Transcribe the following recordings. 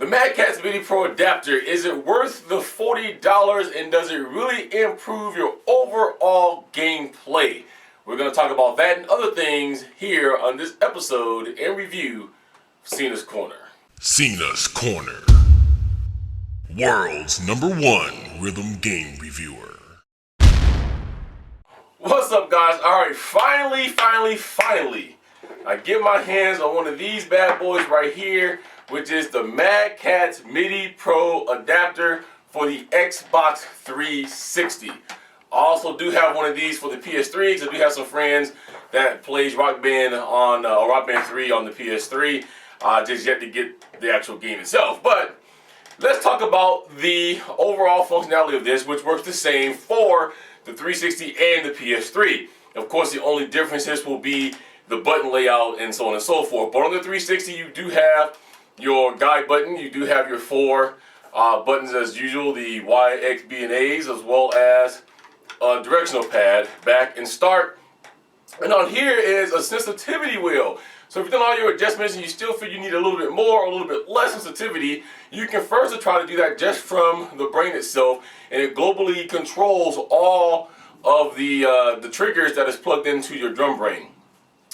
The MadCatz Midi Pro Adapter, is it worth the $40 and does it really improve your overall gameplay? We're going to talk about that and other things here on this episode and review of Cena's Corner. Cena's Corner, world's #1 rhythm game reviewer. What's up, guys? Alright, finally, I get my hands on one of these bad boys right here, which is the MadCatz Midi Pro Adapter for the Xbox 360. I also do have one of these for the PS3 because I do have some friends that plays Rock Band on Rock Band 3 on the PS3. Just yet to get the actual game itself. But let's talk about the overall functionality of this, which works the same for the 360 and the PS3. Of course, the only differences will be the button layout and so on and so forth. But on the 360, you do have your guide button. You do have your four buttons as usual, the Y, X, B, and A's, as well as a directional pad, back and start. And on here is a sensitivity wheel. So if you've done all your adjustments and you still feel you need a little bit more or a little bit less sensitivity, you can first try to do that just from the brain itself, and it globally controls all of the triggers that is plugged into your drum brain.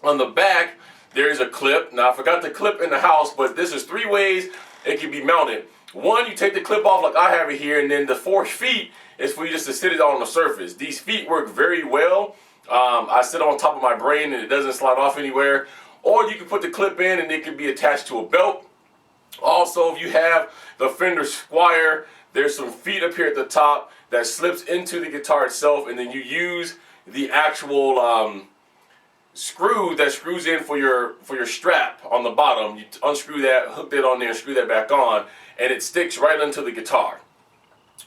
On the back, there is a clip. Now, I forgot the clip in the house, but this is 3 ways it can be mounted. One, you take the clip off like I have it here, and then the 4 feet is for you just to sit it on the surface. These feet work very well. I sit on top of my brain and it doesn't slide off anywhere. Or you can put the clip in and it can be attached to a belt. Also, if you have the Fender Squier, there's some feet up here at the top that slips into the guitar itself, and then you use the actual screw that screws in for your strap on the bottom. You unscrew that, hook that on there, and screw that back on, and it sticks right into the guitar.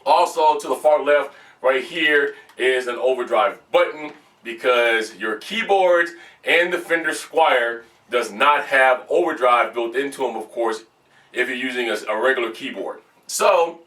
Also, to the far left, right here, is an overdrive button, because your keyboards and the Fender Squier does not have overdrive built into them, of course, if you're using a regular keyboard. So,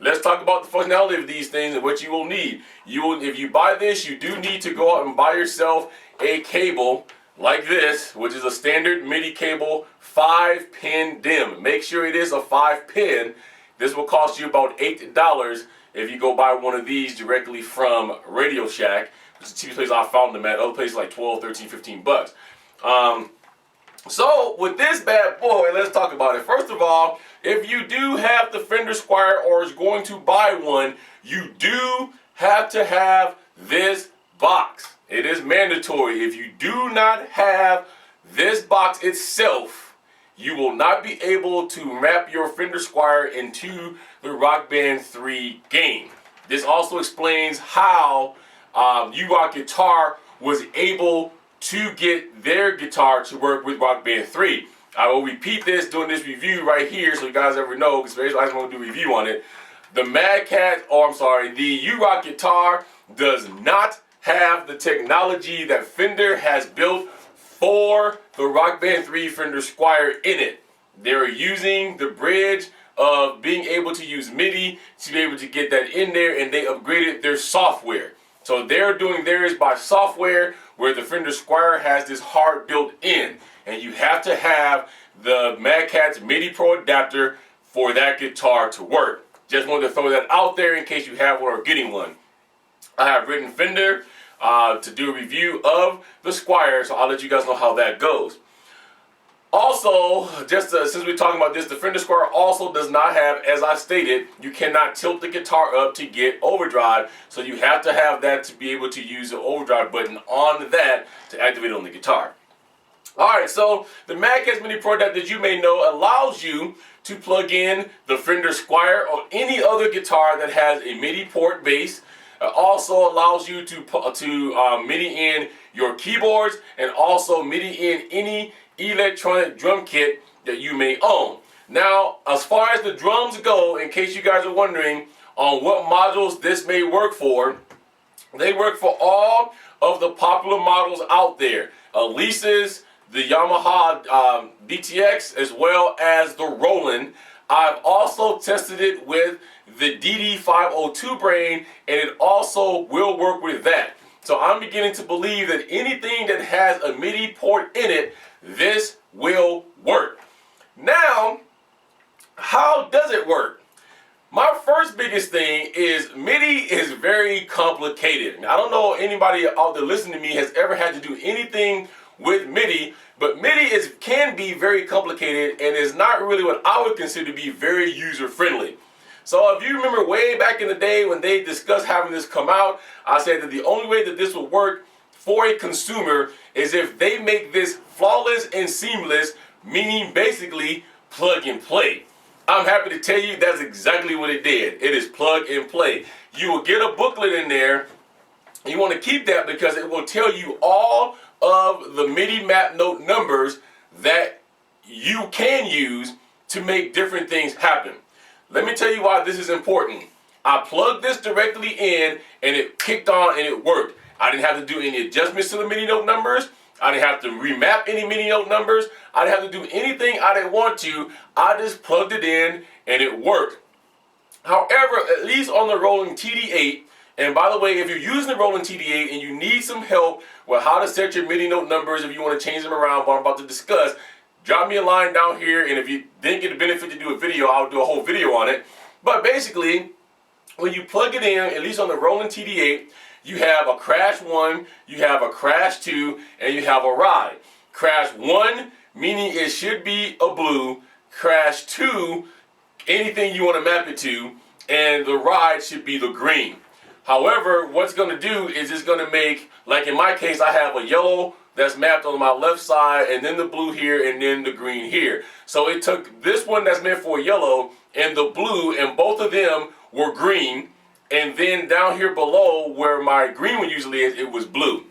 let's talk about the functionality of these things and what you will need. If you buy this, you do need to go out and buy yourself a cable like this, which is a standard MIDI cable, 5-pin DIM. Make sure it is a 5-pin. This will cost you about $8 if you go buy one of these directly from Radio Shack, which is the cheapest place I found them at. Other places like 12, 13, 15 bucks. So with this bad boy, let's talk about it. First of all, if you do have the Fender Squier or is going to buy one, you do have to have this box. It is mandatory. If you do not have this box itself, you will not be able to map your Fender Squier into the Rock Band 3 game. This also explains how U-Rock Guitar was able to get their guitar to work with Rock Band 3. I will repeat this during this review right here so you guys ever know, because I just want to do a review on it. The the U-Rock Guitar does not have the technology that Fender has built for the Rock Band 3 Fender Squier in it. They're using the bridge of being able to use MIDI to be able to get that in there, and they upgraded their software. So they're doing theirs by software, where the Fender Squier has this hard built in. And you have to have the MadCatz Midi Pro Adapter for that guitar to work. Just wanted to throw that out there in case you have one or getting one. I have written Fender to do a review of the Squier, so I'll let you guys know how that goes. Also, since we're talking about this, the Fender Squier also does not have, as I stated, you cannot tilt the guitar up to get overdrive, so you have to have that to be able to use the overdrive button on that to activate it on the guitar. Alright, so the MadCatz Midi Pro Adapter, as you may know, allows you to plug in the Fender Squier or any other guitar that has a MIDI port base. It also allows you to MIDI in your keyboards and also MIDI in any electronic drum kit that you may own. Now, as far as the drums go, in case you guys are wondering on what modules this may work for, they work for all of the popular models out there. Elise's, the Yamaha DTX, as well as the Roland. I've also tested it with the DD502 brain, and it also will work with that. So I'm beginning to believe that anything that has a MIDI port in it, this will work. Now, how does it work? My first biggest thing is MIDI is very complicated. Now, I don't know anybody out there listening to me has ever had to do anything with MIDI, but MIDI can be very complicated and is not really what I would consider to be very user-friendly. So if you remember way back in the day when they discussed having this come out, I said that the only way that this would work for a consumer is if they make this flawless and seamless, meaning basically plug and play. I'm happy to tell you that's exactly what it did. It is plug and play. You will get a booklet in there. You want to keep that because it will tell you all of the MIDI map note numbers that you can use to make different things happen. Let me tell you why this is important. I plugged this directly in and it kicked on and it worked. I didn't have to do any adjustments to the MIDI note numbers. I didn't have to remap any MIDI note numbers. I didn't have to do anything I didn't want to. I just plugged it in and it worked. However, at least on the Roland TD8, and by the way, if you're using the Roland TD8 and you need some help with how to set your MIDI note numbers, if you want to change them around, what I'm about to discuss, drop me a line down here, and if you didn't get the benefit to do a video, I'll do a whole video on it. But basically, when you plug it in, at least on the Roland TD8, you have a crash 1, you have a crash 2, and you have a ride. Crash 1, meaning it should be a blue. Crash 2, anything you want to map it to. And the ride should be the green. However, what's going to do is it's going to make, like in my case, I have a yellow that's mapped on my left side, and then the blue here, and then the green here. So it took this one that's meant for yellow and the blue, and both of them were green. And then down here below where my green one usually is, it was blue.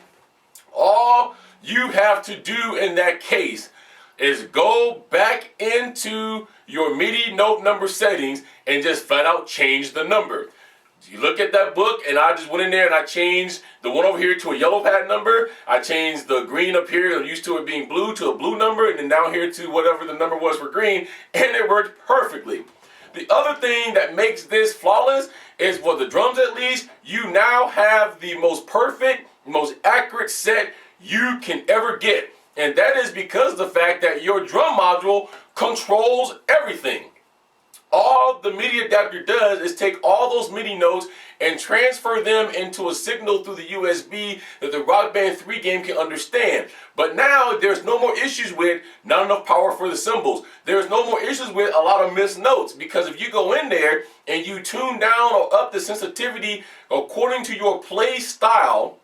All you have to do in that case is go back into your MIDI note number settings and just flat out change the number. You look at that book, and I just went in there and I changed the one over here to a yellow pad number. I changed the green up here, I'm used to it being blue, to a blue number, and then down here to whatever the number was for green, and it worked perfectly. The other thing that makes this flawless is, for the drums at least, you now have the most perfect, most accurate set you can ever get. And that is because of the fact that your drum module controls everything. All the MIDI adapter does is take all those MIDI notes and transfer them into a signal through the USB that the Rock Band 3 game can understand. But now there's no more issues with not enough power for the cymbals. There's no more issues with a lot of missed notes, because if you go in there and you tune down or up the sensitivity according to your play style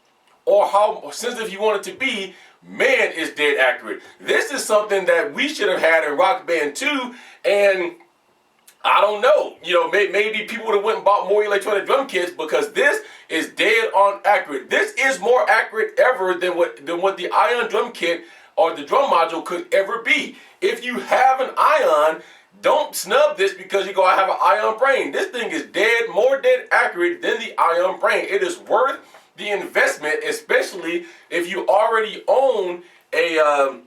or how sensitive you want it to be, man, it's dead accurate. This is something that we should have had in Rock Band 2, and I don't know, maybe people would have went and bought more electronic drum kits, because this is dead on accurate. This is more accurate ever than what the Ion drum kit or the drum module could ever be. If you have an Ion, don't snub this because you go, I have an Ion brain. This thing is more dead accurate than the Ion brain. It is worth the investment, especially if you already own a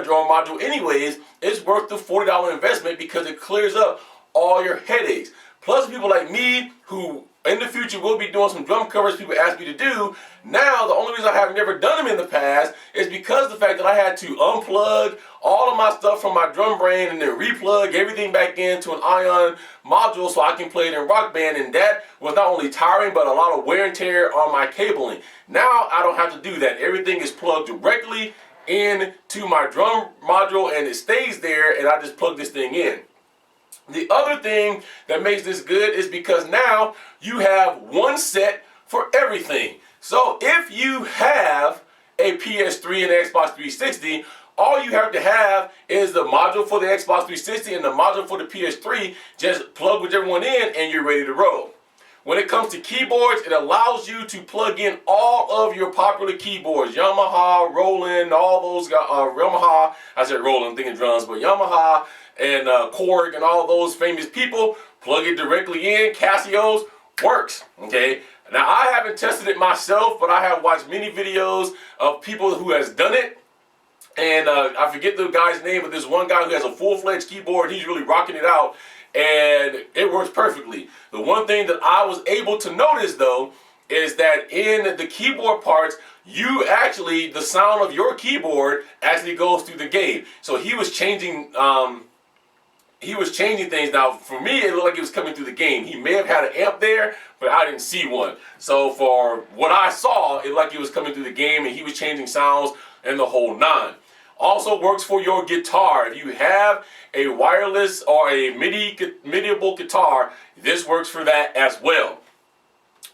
drum module anyways. It's worth the $40 investment because it clears up all your headaches. Plus, people like me who in the future will be doing some drum covers people ask me to do. Now, the only reason I have never done them in the past is because of the fact that I had to unplug all of my stuff from my drum brain and then replug everything back into an Ion module so I can play it in Rock Band, and that was not only tiring but a lot of wear and tear on my cabling. Now I don't have to do that. Everything is plugged directly into my drum module and it stays there, and I just plug this thing in. The other thing that makes this good is because now you have one set for everything. So if you have a PS3 and Xbox 360, all you have to have is the module for the Xbox 360 and the module for the PS3. Just plug whichever one in and you're ready to roll. When it comes to keyboards, it allows you to plug in all of your popular keyboards. Yamaha, Roland, all those, Yamaha, I said Roland, I'm thinking drums, but Yamaha and Korg and all those famous people, plug it directly in. Casio's works, okay? Now, I haven't tested it myself, but I have watched many videos of people who has done it. And I forget the guy's name, but there's one guy who has a full-fledged keyboard. He's really rocking it out, and it works perfectly. The one thing that I was able to notice, though, is that in the keyboard parts, the sound of your keyboard actually goes through the gate. So he was changing he was changing things. Now, for me, it looked like it was coming through the game. He may have had an amp there, but I didn't see one. So for what I saw, it looked like it was coming through the game, and he was changing sounds and the whole nine. Also works for your guitar. If you have a wireless or a MIDI-able guitar, this works for that as well.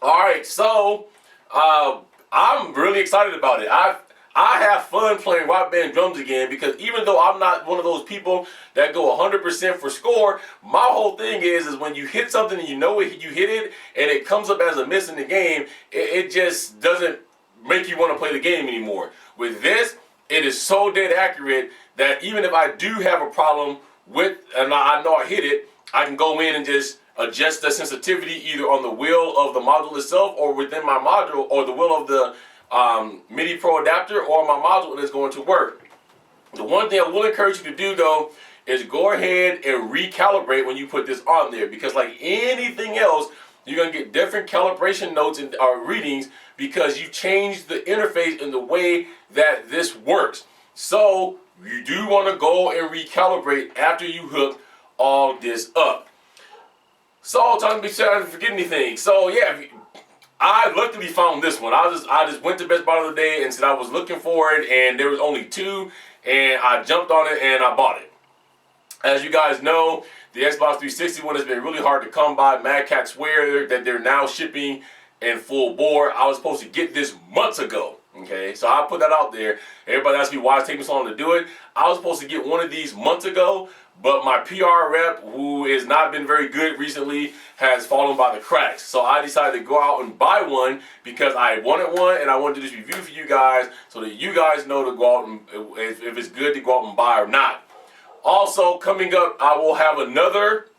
All right, so I'm really excited about it. I have fun playing rock band drums again, because even though I'm not one of those people that go 100% for score, my whole thing is when you hit something and you know you hit it and it comes up as a miss in the game, it just doesn't make you want to play the game anymore. With this, it is so dead accurate that even if I do have a problem with, and I know I hit it, I can go in and just adjust the sensitivity either on the wheel of the module itself or within my module, or the wheel of the MIDI Pro adapter or my module, and it's going to work. The one thing I will encourage you to do though is go ahead and recalibrate when you put this on there, because like anything else, you're going to get different calibration notes and readings because you changed the interface in the way that this works. So you do want to go and recalibrate after you hook all this up. So time to be sure I didn't forget anything. So yeah, I luckily found this one. I just went to Best Buy the other day and said I was looking for it, and there was only two, and I jumped on it and I bought it. As you guys know, the Xbox 360 one has been really hard to come by. MadCatz swear that they're now shipping in full bore. I was supposed to get this months ago. Okay, so I put that out there. Everybody asked me why it's taking so long to do it. I was supposed to get one of these months ago, but my PR rep, who has not been very good recently, has fallen by the cracks. So I decided to go out and buy one because I wanted one and I wanted to just review for you guys so that you guys know to go out and if it's good to go out and buy or not. Also, coming up, I will have another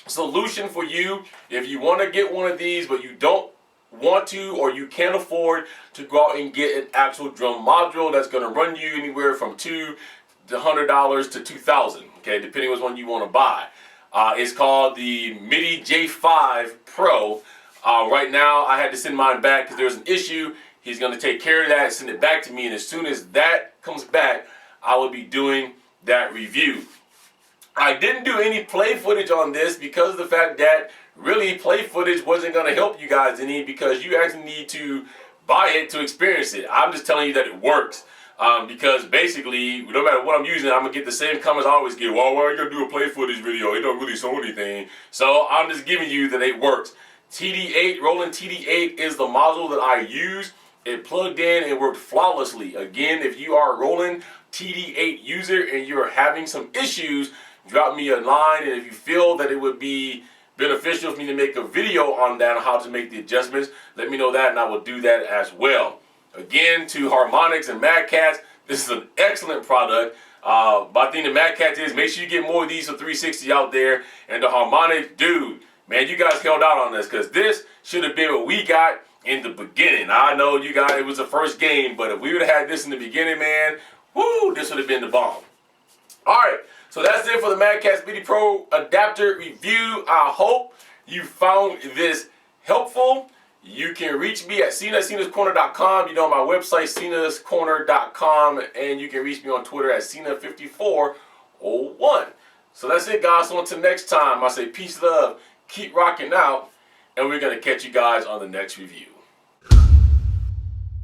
solution for you if you want to get one of these but you don't want to or you can't afford to go out and get an actual drum module that's going to run you anywhere from $200 to $2,000, okay, depending on which one you want to buy. It's called the MIDI J5 Pro. Right now, I had to send mine back because there's an issue. He's going to take care of that, send it back to me, and as soon as that comes back, I will be doing that review. I didn't do any play footage on this because of the fact that really play footage wasn't going to help you guys any, because you actually need to buy it to experience it. I'm just telling you that it works. Because basically, no matter what I'm using, I'm going to get the same comments I always get. Well, why are you going to do a play footage video? It don't really show anything. So I'm just giving you that it works. TD8, Roland TD8 is the module that I use. It plugged in and worked flawlessly. Again, if you are a Roland TD8 user and you're having some issues, drop me a line, and if you feel that it would be beneficial for me to make a video on that, on how to make the adjustments, let me know that and I will do that as well. Again, to Harmonix and MadCatz, this is an excellent product. But I think the MadCatz is, make sure you get more of these for 360 out there. And the Harmonix, dude, man, you guys held out on this, because this should have been what we got in the beginning. I know you guys, it was the first game, but if we would have had this in the beginning, man, whoo, this would have been the bomb. All right, so that's it for the MadCatz Midi Pro Adapter review. I hope you found this helpful. You can reach me at CenaCenasCorner.com. You know my website, CenasCorner.com, and you can reach me on Twitter at Cena5401. So that's it, guys. So until next time, I say peace, love, keep rocking out, and we're going to catch you guys on the next review.